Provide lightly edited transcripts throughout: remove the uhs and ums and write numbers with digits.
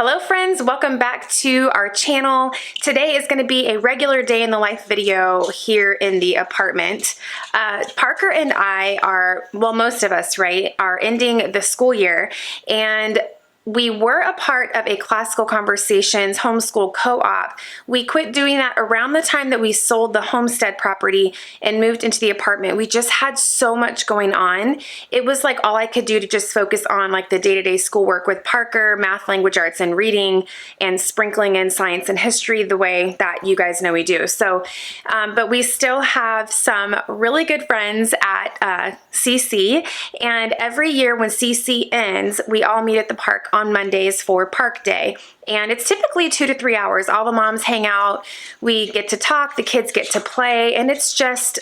Hello friends, welcome back to our channel. Today is going to be a regular day in the life video here in the apartment. Parker and I are, well, most of us, right, are ending the school year, and we were a part of a Classical Conversations homeschool co-op. We quit doing that around the time that we sold the homestead property and moved into the apartment. We just had so much going on. It was like all I could do to just focus on like the day-to-day schoolwork with Parker, math, language arts, and reading, and sprinkling in science and history the way that you guys know we do. So, but we still have some really good friends at CC, and every year when CC ends, we all meet at the park on Mondays for Park Day. And it's typically 2 to 3 hours. All the moms hang out, we get to talk, the kids get to play, and it's just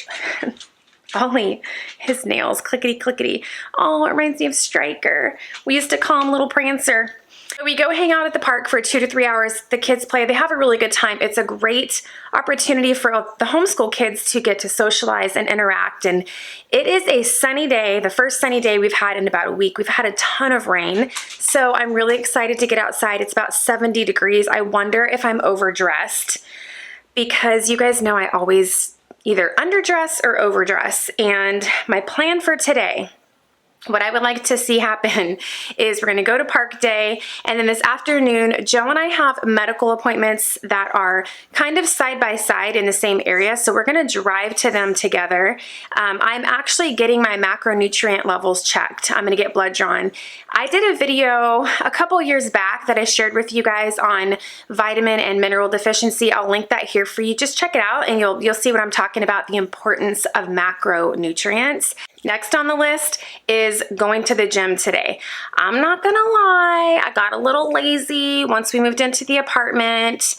Ollie, his nails, clickety clickety. Oh, it reminds me of Striker. We used to call him Little Prancer. So we go hang out at the park for 2 to 3 hours. The kids play. They have a really good time. It's a great opportunity for the homeschool kids to get to socialize and interact. And it is a sunny day, the first sunny day we've had in about a week. We've had a ton of rain, so I'm really excited to get outside. It's about 70 degrees. I wonder if I'm overdressed, because you guys know I always either underdress or overdress. And my plan for today, what I would like to see happen, is we're going to go to Park Day, and then this afternoon, Joe and I have medical appointments that are kind of side by side in the same area, so we're going to drive to them together. I'm actually getting my macronutrient levels checked. I'm going to get blood drawn. I did a video a couple years back that I shared with you guys on vitamin and mineral deficiency. I'll link that here for you. Just check it out, and you'll see what I'm talking about, the importance of macronutrients. Next on the list is going to the gym today. I'm not gonna lie, I got a little lazy once we moved into the apartment.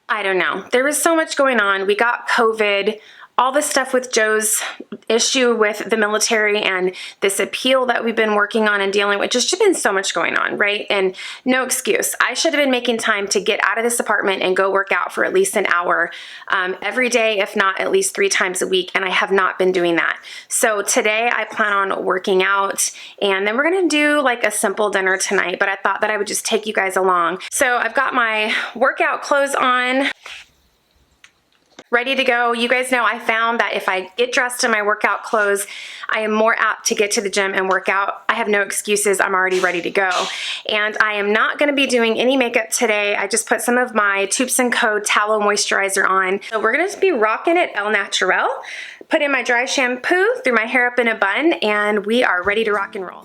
I don't know, there was so much going on. We got COVID, all this stuff with Joe's issue with the military and this appeal that we've been working on and dealing with. Just been so much going on, right? And no excuse. I should have been making time to get out of this apartment and go work out for at least an hour every day, if not at least 3 times a week, and I have not been doing that. So today I plan on working out, and then we're gonna do like a simple dinner tonight, but I thought that I would just take you guys along. So I've got my workout clothes on, ready to go. You guys know I found that if I get dressed in my workout clothes, I am more apt to get to the gym and work out. I have no excuses. I'm already ready to go. And I am not going to be doing any makeup today. I just put some of my TOUPS CO tallow moisturizer on. So we're going to be rocking it El Natural. Put in my dry shampoo, threw my hair up in a bun, and we are ready to rock and roll.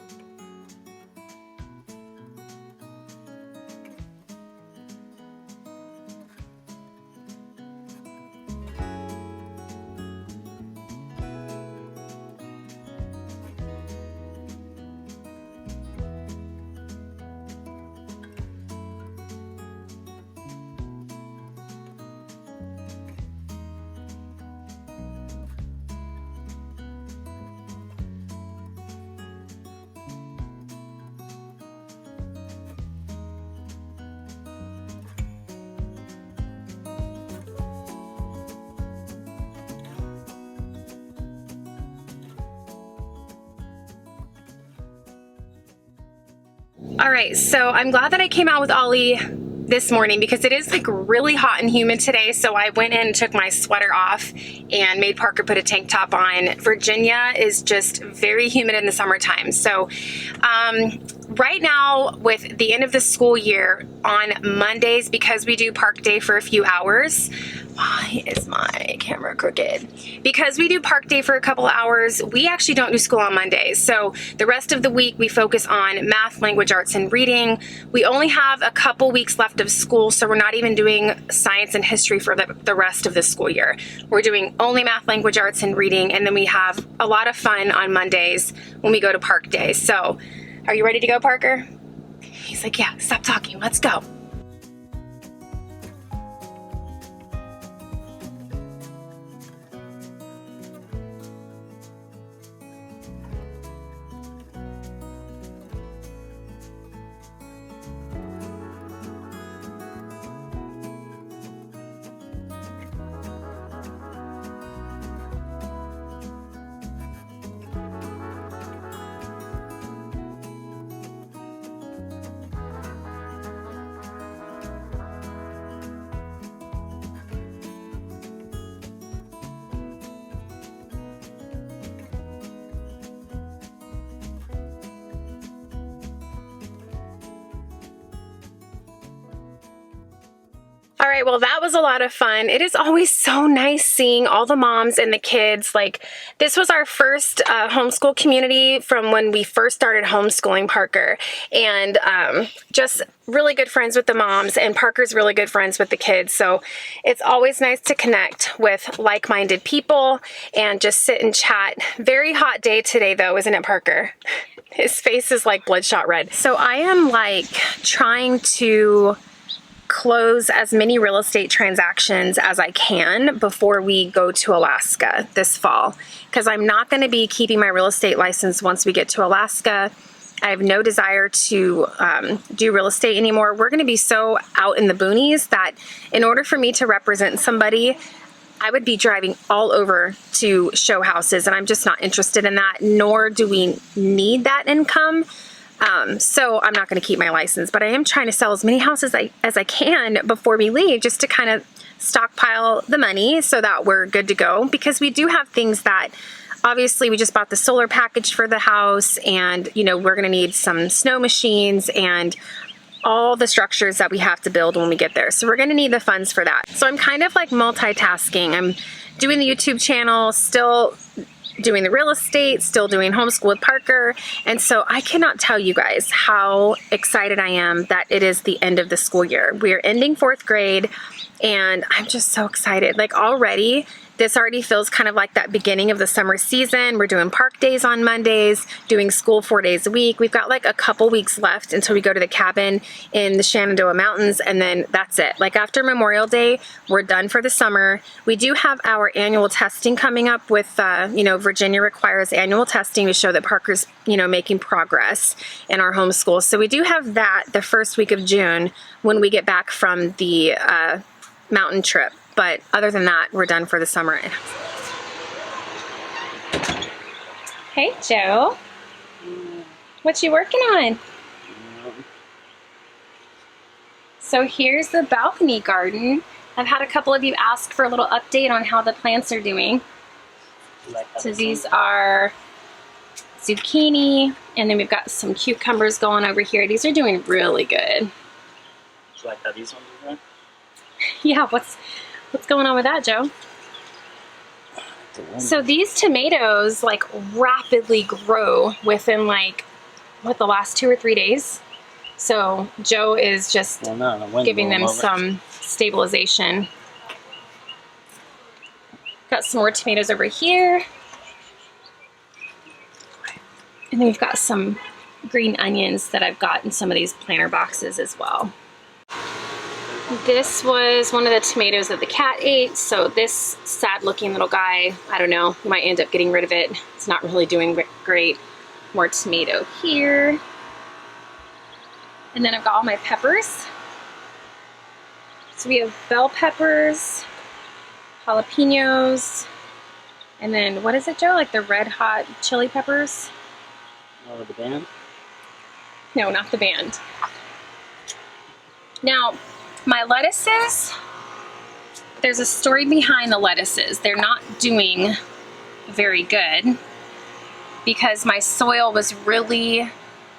All right, so I'm glad that I came out with Ollie this morning, because it is like really hot and humid today. So I went in and took my sweater off and made Parker put a tank top on. Virginia is just very humid in the summertime. So right now, with the end of the school year on Mondays, because we do Park Day for a few hours, why is my camera crooked? Because we do Park Day for a couple hours, we actually don't do school on Mondays. So the rest of the week we focus on math, language arts, and reading. We only have a couple weeks left of school, so we're not even doing science and history for the rest of the school year. We're doing only math, language arts, and reading, and then we have a lot of fun on Mondays when we go to Park Day. So are you ready to go, Parker? He's like, yeah, stop talking, let's go. All right, well, that was a lot of fun. It is always so nice seeing all the moms and the kids. Like, this was our first homeschool community from when we first started homeschooling Parker. And just really good friends with the moms, and Parker's really good friends with the kids. So it's always nice to connect with like-minded people and just sit and chat. Very hot day today, though, isn't it, Parker? His face is like bloodshot red. So I am like trying to close as many real estate transactions as I can before we go to Alaska this fall, because I'm not going to be keeping my real estate license once we get to Alaska. I have no desire to do real estate anymore. We're going to be so out in the boonies that in order for me to represent somebody, I would be driving all over to show houses, and I'm just not interested in that, nor do we need that income. So I'm not going to keep my license, but I am trying to sell as many houses as I can before we leave, just to kind of stockpile the money so that we're good to go, because we do have things that obviously we just bought the solar package for the house, and you know, we're going to need some snow machines and all the structures that we have to build when we get there. So we're going to need the funds for that. So I'm kind of like multitasking. I'm doing the YouTube channel, still doing the real estate, still doing homeschool with Parker. And so I cannot tell you guys how excited I am that it is the end of the school year. We are ending 4th grade, and I'm just so excited. Like already, this already feels kind of like that beginning of the summer season. We're doing park days on Mondays, doing school 4 days a week. We've got like a couple weeks left until we go to the cabin in the Shenandoah Mountains, and then that's it. Like after Memorial Day, we're done for the summer. We do have our annual testing coming up with, you know, Virginia requires annual testing to show that Parker's, you know, making progress in our homeschool. So we do have that the first week of June when we get back from the mountain trip. But other than that, we're done for the summer. Hey, Joe. What you working on? So here's the balcony garden. I've had a couple of you ask for a little update on how the plants are doing. So these are zucchini, and then we've got some cucumbers going over here. These are doing really good. Do you like how these ones are doing? Yeah, what's going on with that, Joe? So these tomatoes like rapidly grow within like, what, the last 2 or 3 days? So Joe is just giving them some stabilization. Got some more tomatoes over here. And then we've got some green onions that I've got in some of these planter boxes as well. This was one of the tomatoes that the cat ate, so this sad looking little guy, I don't know, we might end up getting rid of it. It's not really doing great. More tomato here. And then I've got all my peppers. So we have bell peppers, jalapenos, and then what is it, Joe? Like the red hot chili peppers? Oh, the band? No, not the band. Now, my lettuces, there's a story behind the lettuces. They're not doing very good because my soil was really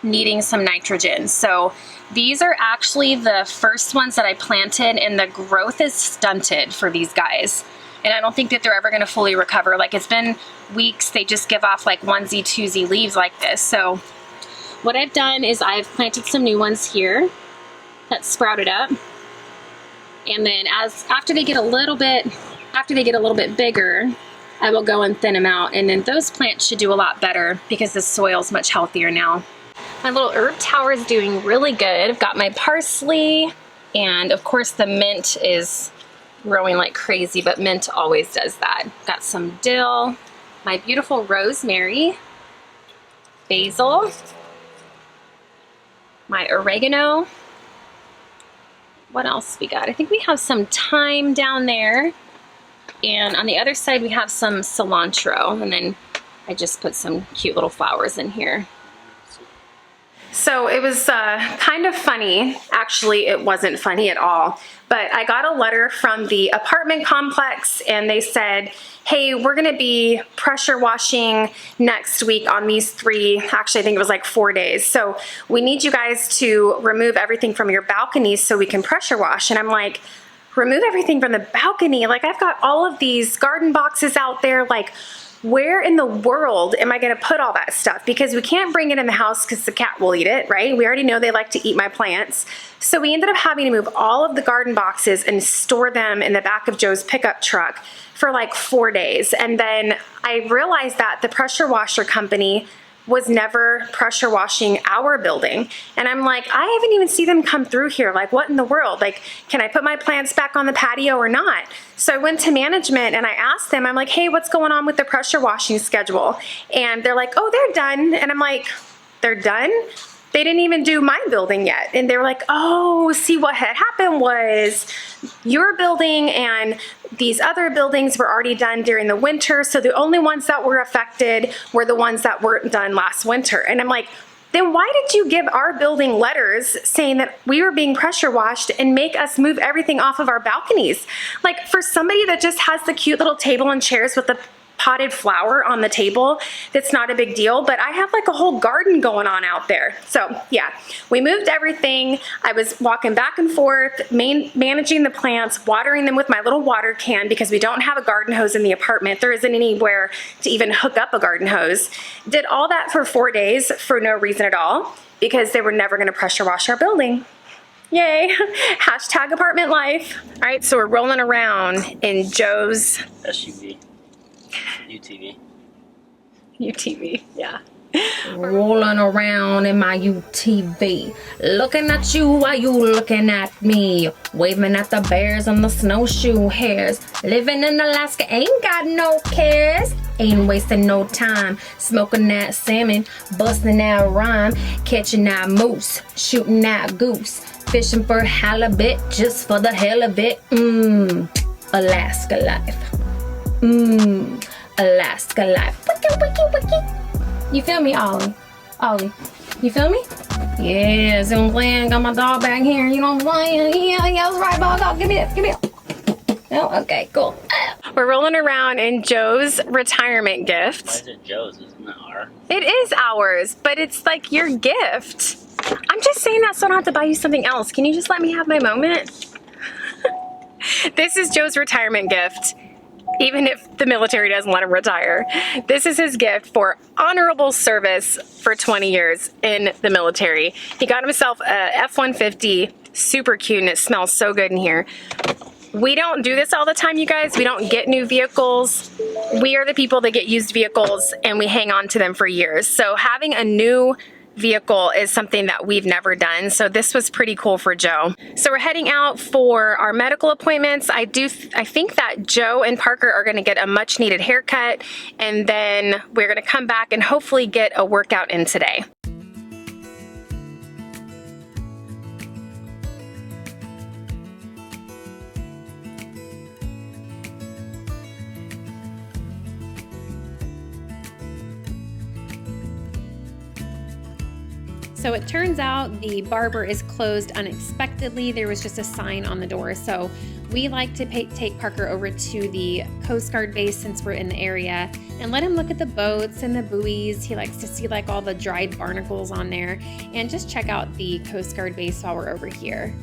needing some nitrogen. So these are actually the first ones that I planted, and the growth is stunted for these guys. And I don't think that they're ever gonna fully recover. Like, it's been weeks, they just give off like onesie, twosie leaves like this. So what I've done is I've planted some new ones here that sprouted up. And then after they get a little bit bigger, I will go and thin them out. And then those plants should do a lot better because the soil's much healthier now. My little herb tower is doing really good. I've got my parsley, and of course the mint is growing like crazy, but mint always does that. Got some dill, my beautiful rosemary, basil, my oregano. What else we got? I think we have some thyme down there. And on the other side, we have some cilantro. And then I just put some cute little flowers in here. So it was kind of funny. Actually, it wasn't funny at all. But I got a letter from the apartment complex, and they said, hey, we're gonna be pressure washing next week on these 3, actually I think it was like 4 days. So we need you guys to remove everything from your balconies so we can pressure wash. And I'm like, remove everything from the balcony. Like, I've got all of these garden boxes out there. Like, where in the world am I gonna put all that stuff? Because we can't bring it in the house because the cat will eat it, right? We already know they like to eat my plants. So we ended up having to move all of the garden boxes and store them in the back of Joe's pickup truck for like 4 days. And then I realized that the pressure washer company was never pressure washing our building. And I'm like, I haven't even seen them come through here. Like, what in the world? Like, can I put my plants back on the patio or not? So I went to management and I asked them, I'm like, hey, what's going on with the pressure washing schedule? And they're like, oh, they're done. And I'm like, they're done? They didn't even do my building yet. And they were like, oh, see, what had happened was your building and these other buildings were already done during the winter. So the only ones that were affected were the ones that weren't done last winter. And I'm like, then why did you give our building letters saying that we were being pressure washed and make us move everything off of our balconies? Like, for somebody that just has the cute little table and chairs with the potted flower on the table, that's not a big deal, but I have like a whole garden going on out there. So yeah, we moved everything. I was walking back and forth, managing the plants, watering them with my little water can because we don't have a garden hose in the apartment. There isn't anywhere to even hook up a garden hose. Did all that for 4 days for no reason at all because they were never gonna pressure wash our building. Yay, hashtag apartment life. All right, so we're rolling around in Joe's SUV. UTV. UTV, yeah. Rolling around in my UTV, looking at you while you looking at me, waving at the bears on the snowshoe hares. Living in Alaska, ain't got no cares, ain't wasting no time, smoking that salmon, busting that rhyme, catching that moose, shooting that goose, fishing for halibut just for the hell of it. Alaska life. Alaska life. Wiki, wiki, wiki. You feel me, Ollie? Ollie, you feel me? Yeah, see what I'm saying? Got my dog back here, you know what I'm saying? Yeah, that's right, dog. Give me that, give me that. Oh, okay, cool. We're rolling around in Joe's retirement gift. Why is it Joe's? Isn't it ours? It is ours, but it's like your gift. I'm just saying that so I don't have to buy you something else. Can you just let me have my moment? This is Joe's retirement gift. Even if the military doesn't let him retire. This is his gift for honorable service for 20 years in the military. He got himself a F-150, super cute, and it smells so good in here. We don't do this all the time, you guys. We don't get new vehicles. We are the people that get used vehicles and we hang on to them for years. So having a new vehicle is something that we've never done, so this was pretty cool for Joe. So we're heading out for our medical appointments. I think that Joe and Parker are going to get a much needed haircut, and then we're going to come back and hopefully get a workout in today. So it turns out the barber is closed unexpectedly. There was just a sign on the door. So we like to take Parker over to the Coast Guard base since we're in the area and let him look at the boats and the buoys. He likes to see like all the dried barnacles on there and just check out the Coast Guard base while we're over here.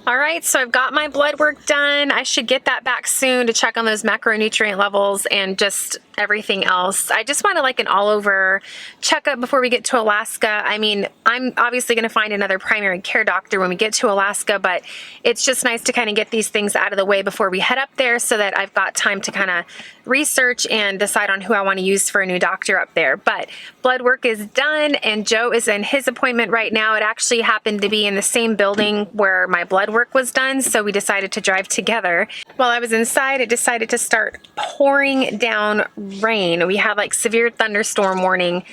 All right, so I've got my blood work done. I should get that back soon to check on those macronutrient levels and just everything else. I just want to like an all-over checkup before we get to Alaska. I mean, I'm obviously going to find another primary care doctor when we get to Alaska, but it's just nice to kind of get these things out of the way before we head up there so that I've got time to kind of research and decide on who I want to use for a new doctor up there. But blood work is done and Joe is in his appointment right now. It actually happened to be in the same building where my blood work was done, so we decided to drive together. While I was inside, it decided to start pouring down rain. We had like severe thunderstorm warning.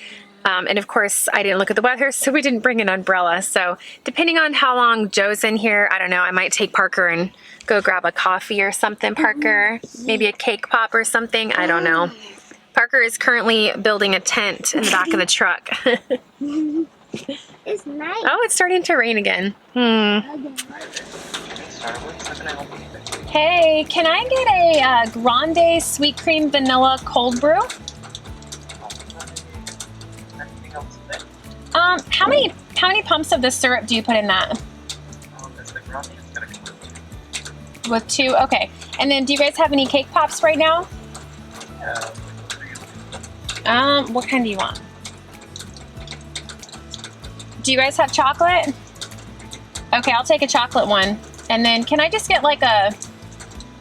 And of course, I didn't look at the weather, so we didn't bring an umbrella. So depending on how long Joe's in here, I don't know, I might take Parker and go grab a coffee or something, Parker. Maybe a cake pop or something, I don't know. Parker is currently building a tent in the back of the truck. It's nice. Oh, it's starting to rain again. Hey, can I get a grande sweet cream vanilla cold brew? How many pumps of the syrup do you put in that? With 2, okay. And then do you guys have any cake pops right now? What kind do you want? Do you guys have chocolate? Okay, I'll take a chocolate one. And then can I just get like a,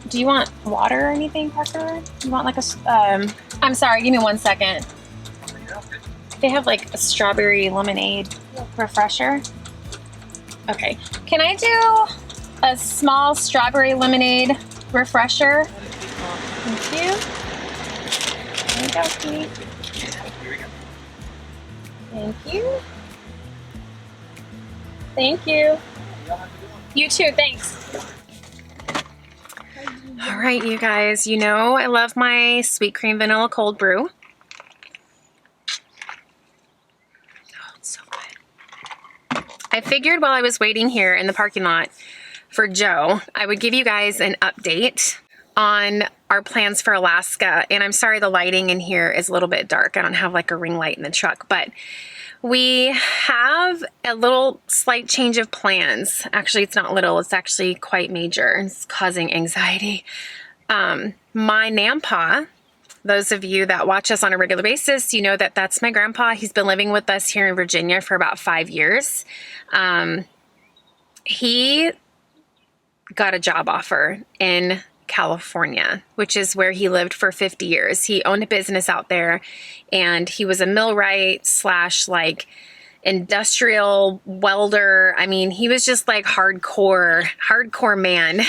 do you want water or anything, Parker? You want like a, I'm sorry, give me 1 second. They have like a strawberry lemonade refresher. Okay, can I do a small strawberry lemonade refresher? Thank you. There you go, sweetie. Thank you. Thank you. You too, thanks. All right, you guys, you know I love my sweet cream vanilla cold brew. I figured while I was waiting here in the parking lot for Joe, I would give you guys an update on our plans for Alaska. And I'm sorry the lighting in here is a little bit dark. I don't have like a ring light in the truck, but we have a little slight change of plans. Actually, it's not little, it's actually quite major. It's causing anxiety. My Nampa, those of you that watch us on a regular basis, you know that that's my grandpa. He's been living with us here in Virginia for about 5 years. He got a job offer in California, which is where he lived for 50 years. He owned a business out there, and he was a millwright slash like industrial welder. I mean, he was just like hardcore man.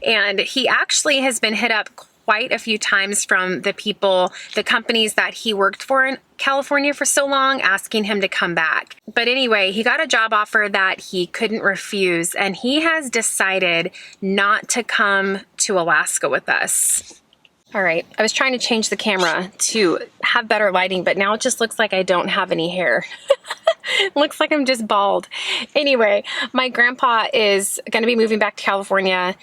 And he actually has been hit up quite a few times from the companies that he worked for in California for so long, asking him to come back. But anyway, he got a job offer that he couldn't refuse, and he has decided not to come to Alaska with us. All right, I was trying to change the camera to have better lighting, but now it just looks like I don't have any hair. Looks like I'm just bald. Anyway, my grandpa is going to be moving back to California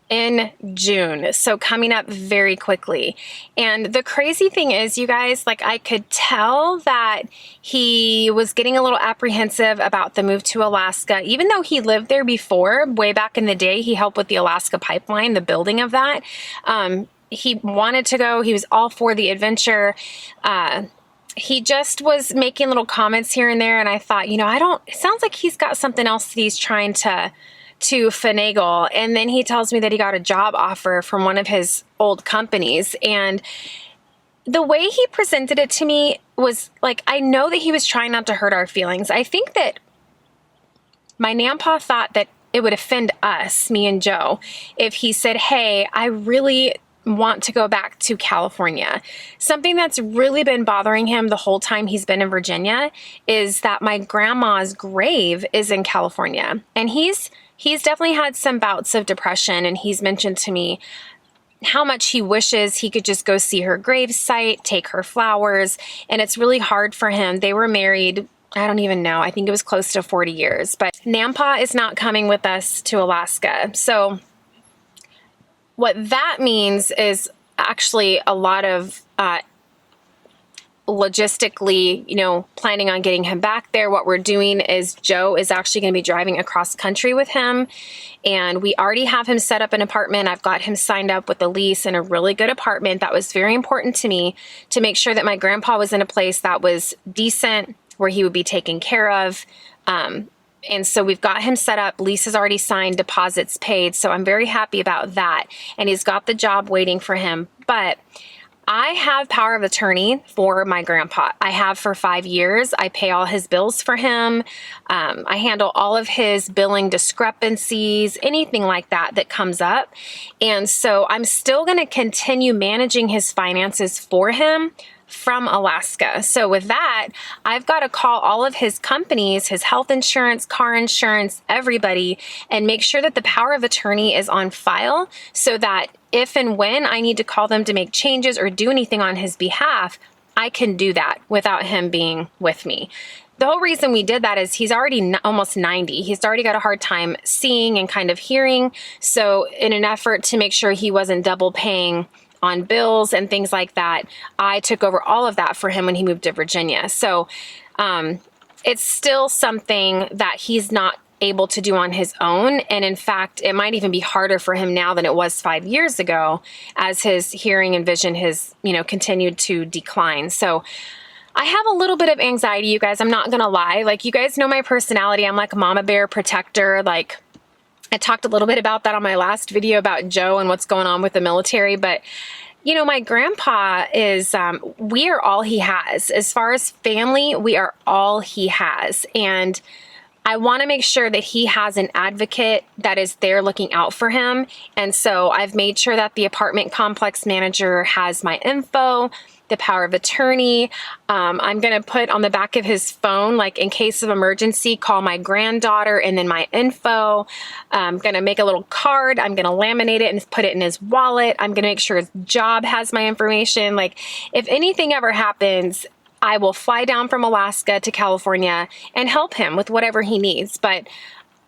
in June, so coming up very quickly. And the crazy thing is, you guys, like I could tell that he was getting a little apprehensive about the move to Alaska, even though he lived there before. Way back in the day, he helped with the Alaska pipeline, the building of that. He wanted to go. He was all for the adventure. He just was making little comments here and there, and I thought, you know, it sounds like he's got something else that he's trying to finagle. And then he tells me that he got a job offer from one of his old companies. And the way he presented it to me was like, I know that he was trying not to hurt our feelings. I think that my Nampa thought that it would offend us, me and Joe, if he said, hey, I really want to go back to California. Something that's really been bothering him the whole time he's been in Virginia is that my grandma's grave is in California. And he's definitely had some bouts of depression, and he's mentioned to me how much he wishes he could just go see her gravesite, take her flowers, and it's really hard for him. They were married, I don't even know, I think it was close to 40 years, but Nampa is not coming with us to Alaska. So what that means is actually a lot of logistically, you know, planning on getting him back there. What we're doing is Joe is actually going to be driving across country with him, and we already have him set up an apartment. I've got him signed up with a lease in a really good apartment. That was very important to me, to make sure that my grandpa was in a place that was decent, where he would be taken care of. And so we've got him set up, lease is already signed, deposits paid. So I'm very happy about that. And he's got the job waiting for him. But I have power of attorney for my grandpa. I have for 5 years. I pay all his bills for him. I handle all of his billing discrepancies, anything like that that comes up. And so I'm still going to continue managing his finances for him from Alaska. So with that, I've got to call all of his companies, his health insurance, car insurance, everybody, and make sure that the power of attorney is on file so that if and when I need to call them to make changes or do anything on his behalf, I can do that without him being with me. The whole reason we did that is he's already almost 90. He's already got a hard time seeing and kind of hearing. So in an effort to make sure he wasn't double paying on bills and things like that, I took over all of that for him when he moved to Virginia. So it's still something that he's not able to do on his own. And in fact, it might even be harder for him now than it was 5 years ago as his hearing and vision has, continued to decline. So I have a little bit of anxiety, you guys. I'm not going to lie. Like, you guys know my personality. I'm like a mama bear protector. Like, I talked a little bit about that on my last video about Joe and what's going on with the military, but my grandpa is, we are all he has. As far as family, we are all he has. And I want to make sure that he has an advocate that is there looking out for him. And so I've made sure that the apartment complex manager has my info, the power of attorney. I'm going to put on the back of his phone, like in case of emergency, call my granddaughter and then my info. I'm going to make a little card. I'm going to laminate it and put it in his wallet. I'm going to make sure his job has my information. Like, if anything ever happens, I will fly down from Alaska to California and help him with whatever he needs. But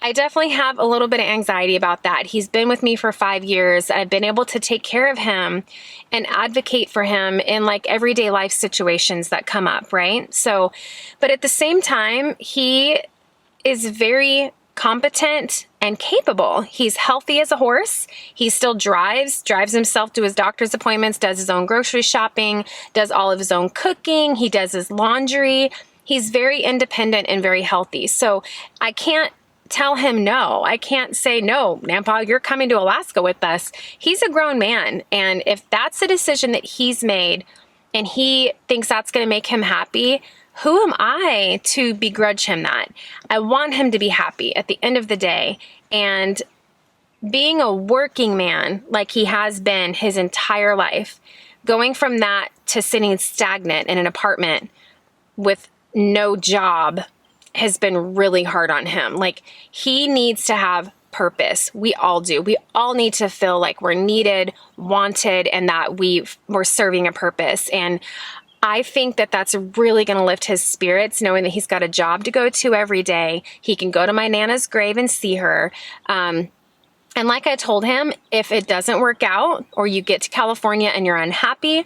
I definitely have a little bit of anxiety about that. He's been with me for 5 years. I've been able to take care of him and advocate for him in like everyday life situations that come up, right? So, but at the same time, he is very competent and capable. He's healthy as a horse. He still drives himself to his doctor's appointments, does his own grocery shopping, does all of his own cooking. He does his laundry. He's very independent and very healthy. So I can't tell him no. I can't say, no, Nampa, you're coming to Alaska with us. He's a grown man. And if that's a decision that he's made and he thinks that's going to make him happy, who am I to begrudge him that? I want him to be happy at the end of the day. And being a working man like he has been his entire life, going from that to sitting stagnant in an apartment with no job has been really hard on him. Like, he needs to have purpose. We all do. We all need to feel like we're needed, wanted, and that we're serving a purpose. And I think that that's really going to lift his spirits, knowing that he's got a job to go to every day. He can go to my Nana's grave and see her. And like I told him, if it doesn't work out or you get to California and you're unhappy,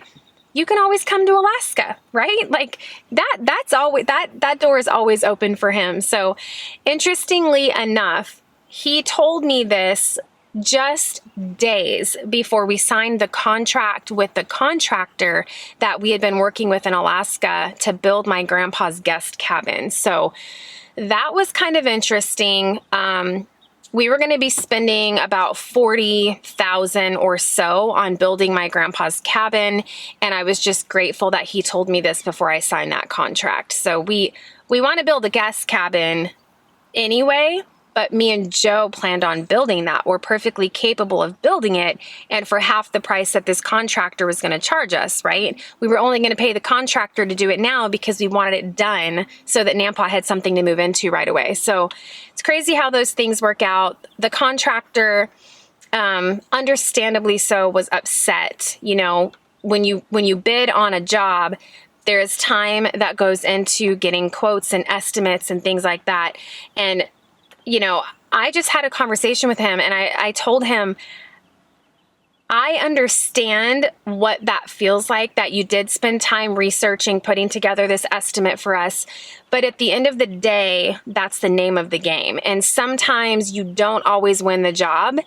you can always come to Alaska, right? Like that's always, that door is always open for him. So interestingly enough, he told me this just days before we signed the contract with the contractor that we had been working with in Alaska to build my grandpa's guest cabin. So that was kind of interesting. We were going to be spending about $40,000 or so on building my grandpa's cabin. And I was just grateful that he told me this before I signed that contract. So we want to build a guest cabin anyway, but me and Joe planned on building that. We're perfectly capable of building it, and for half the price that this contractor was going to charge us, right? We were only going to pay the contractor to do it now because we wanted it done so that Nampa had something to move into right away. So it's crazy how those things work out. The contractor, understandably so, was upset. You know, when you bid on a job, there is time that goes into getting quotes and estimates and things like that. And you know, I just had a conversation with him and I told him, I understand what that feels like, that you did spend time researching, putting together this estimate for us. But at the end of the day, that's the name of the game. And sometimes you don't always win the job.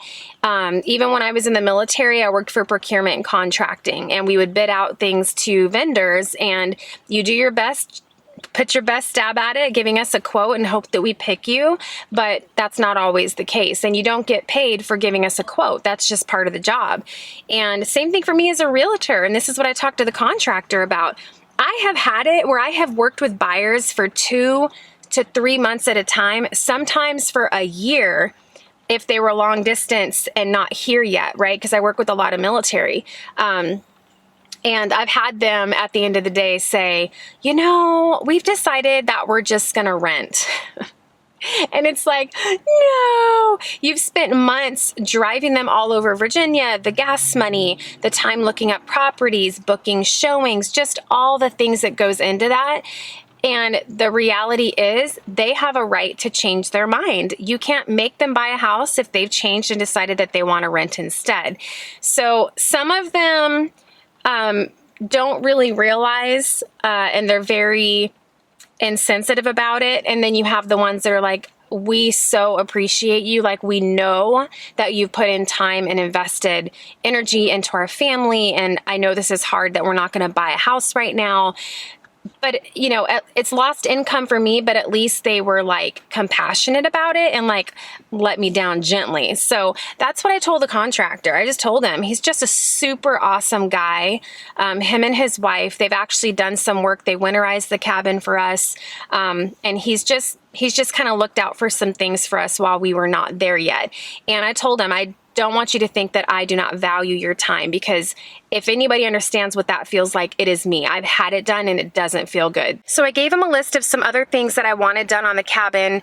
Even when I was in the military, I worked for procurement and contracting, and we would bid out things to vendors, and you do your best put your best stab at it, giving us a quote and hope that we pick you, but that's not always the case. And you don't get paid for giving us a quote. That's just part of the job. And same thing for me as a realtor. And this is what I talked to the contractor about. I have had it where I have worked with buyers for 2 to 3 months at a time, sometimes for a year if they were long distance and not here yet, right? Because I work with a lot of military. And I've had them at the end of the day say, you know, we've decided that we're just going to rent. And it's like, no, you've spent months driving them all over Virginia, the gas money, the time looking up properties, booking showings, just all the things that goes into that. And the reality is they have a right to change their mind. You can't make them buy a house if they've changed and decided that they want to rent instead. So some of them don't really realize, and they're very insensitive about it. And then you have the ones that are like, we so appreciate you. Like, we know that you've put in time and invested energy into our family. And I know this is hard, that we're not going to buy a house right now. But, you know, it's lost income for me, but at least they were like compassionate about it and like let me down gently. So that's what I told the contractor. I just told him he's just a super awesome guy. Him and his wife, they've actually done some work. They winterized the cabin for us. And he's just kind of looked out for some things for us while we were not there yet. And I told him, I don't want you to think that I do not value your time, because if anybody understands what that feels like, it is me. I've had it done and it doesn't feel good. So I gave him a list of some other things that I wanted done on the cabin.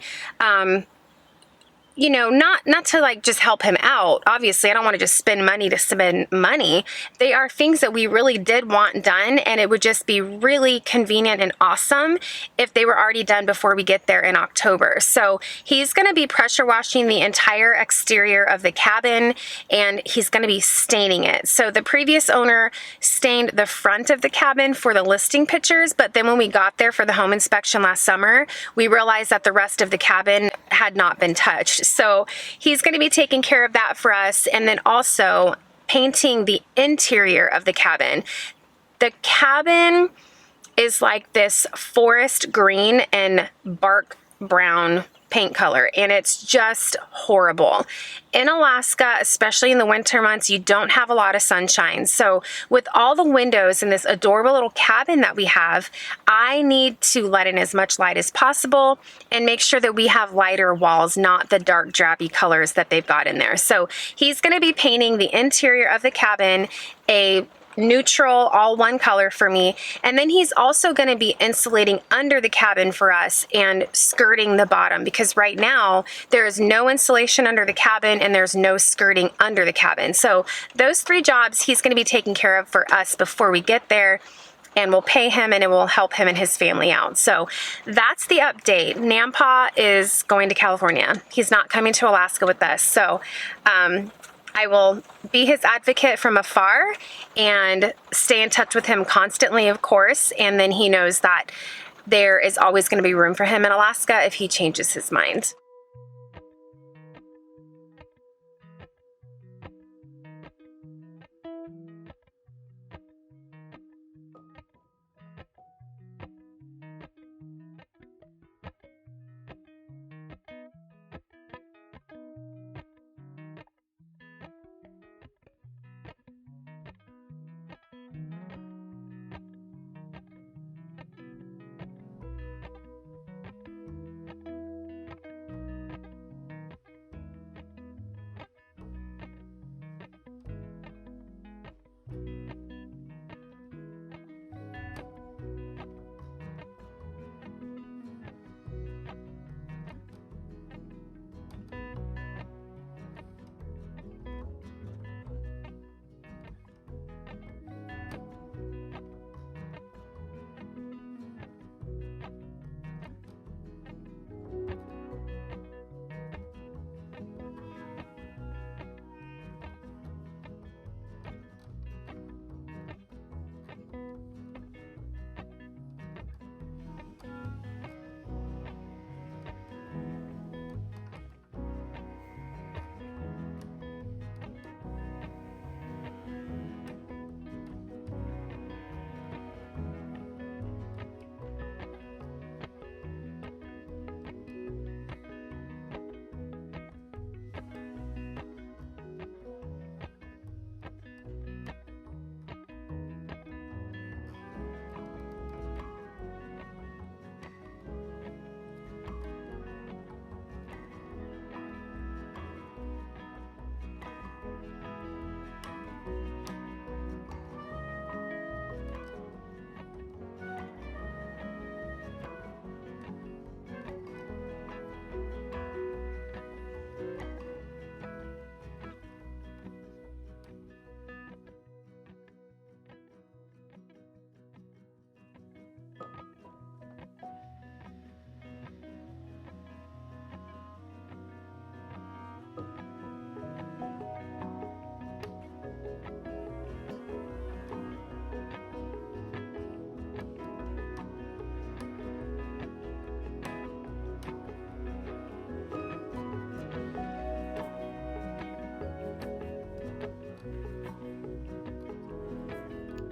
You know, not to like just help him out. Obviously, I don't want to just spend money to spend money. They are things that we really did want done, and it would just be really convenient and awesome if they were already done before we get there in October. So he's going to be pressure washing the entire exterior of the cabin, and he's going to be staining it. So the previous owner stained the front of the cabin for the listing pictures, but then when we got there for the home inspection last summer, we realized that the rest of the cabin had not been touched. So he's going to be taking care of that for us, and then also painting the interior of the cabin. The cabin is like this forest green and bark brown paint color, and it's just horrible. In Alaska, especially in the winter months, you don't have a lot of sunshine. So with all the windows in this adorable little cabin that we have, I need to let in as much light as possible and make sure that we have lighter walls, not the dark drabby colors that they've got in there. So he's going to be painting the interior of the cabin a neutral, all one color for me. And then he's also going to be insulating under the cabin for us and skirting the bottom, because right now there is no insulation under the cabin and there's no skirting under the cabin. So those 3 jobs he's going to be taking care of for us before we get there, and we'll pay him and it will help him and his family out. So that's the update. Nampa is going to California. He's not coming to Alaska with us. So I will be his advocate from afar and stay in touch with him constantly, of course. And then he knows that there is always going to be room for him in Alaska if he changes his mind.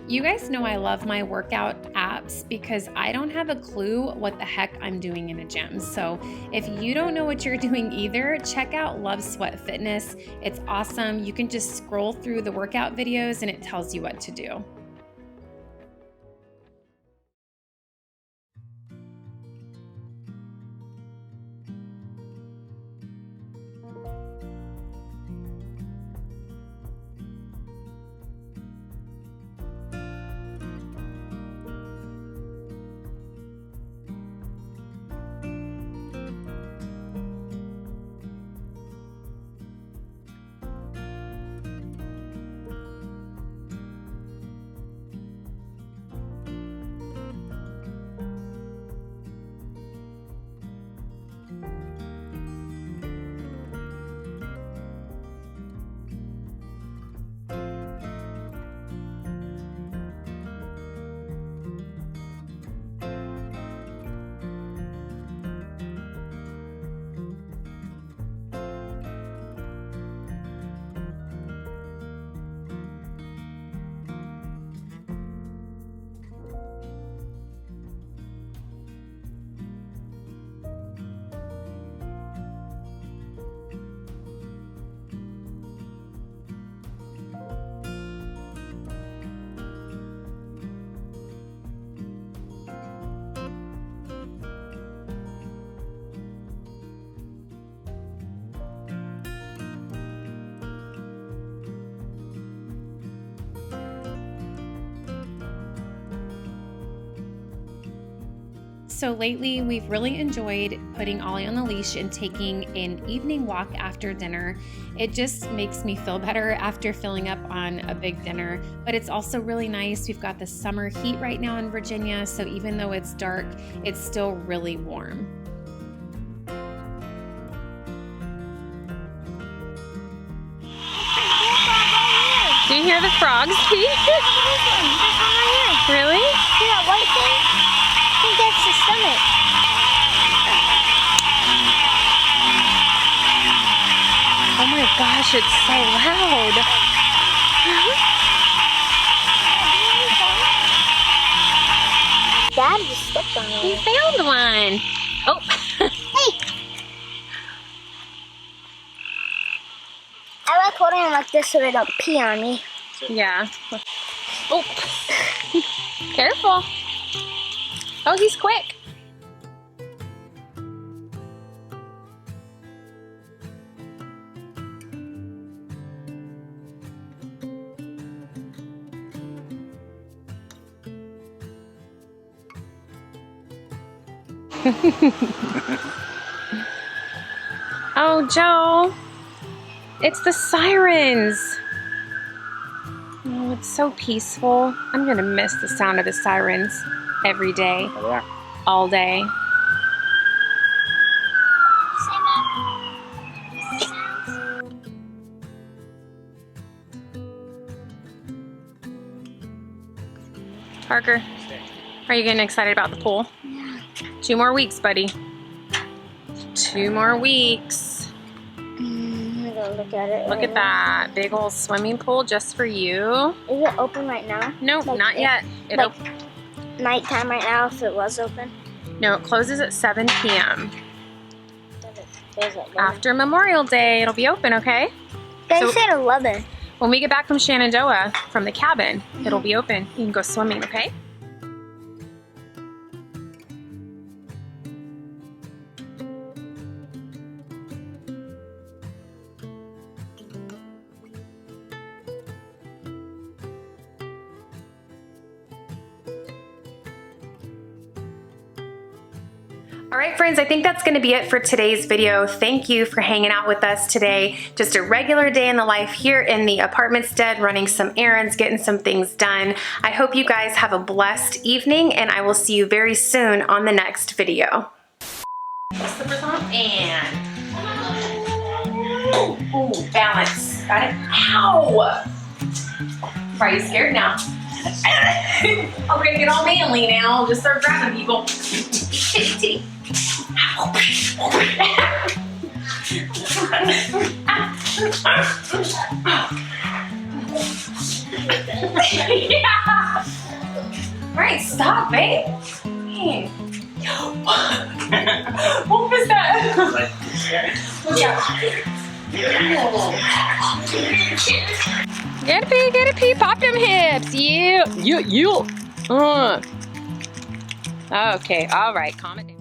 You guys know I love my workout apps because I don't have a clue what the heck I'm doing in a gym. So if you don't know what you're doing either, check out Love Sweat Fitness. It's awesome. You can just scroll through the workout videos and it tells you what to do. So lately, we've really enjoyed putting Ollie on the leash and taking an evening walk after dinner. It just makes me feel better after filling up on a big dinner, but it's also really nice. We've got the summer heat right now in Virginia, so even though it's dark, it's still really warm. Do you hear the frogs, Pete? Really? See that white thing? I think that's the stomach. Oh my gosh, it's so loud. Dad just stepped on We it. found one. Oh. Hey! I like holding it like this so they don't pee on me. Yeah. Oh. Careful. Oh, he's quick. Oh, Joe. It's the sirens. Oh, it's so peaceful. I'm gonna miss the sound of the sirens every day, all day. Parker, are you getting excited about the pool? Yeah. 2 more weeks, buddy. 2 more weeks. I'm gonna go look at it. Look at that big old swimming pool just for you. Is it open right now? Nope, Like not it- yet. like nighttime right now if it was open? No, it closes at 7 p.m. There's it. After Memorial Day, it'll be open, okay? They so- said 11. When we get back from Shenandoah, from the cabin, it'll be open. You can go swimming, okay? All right, friends, I think that's going to be it for today's video. Thank you for hanging out with us today. Just a regular day in the life here in the apartmentstead, running some errands, getting some things done. I hope you guys have a blessed evening, and I will see you very soon on the next video. Slippers on and ooh, balance. Got it. Ow! Are you scared now? I'm gonna get all manly now. Just start grabbing people. Kitty. Yeah. Right, stop, babe. Hey. What was that? What's that? Get a pee, pop them hips. You. Okay, all right, calm it down.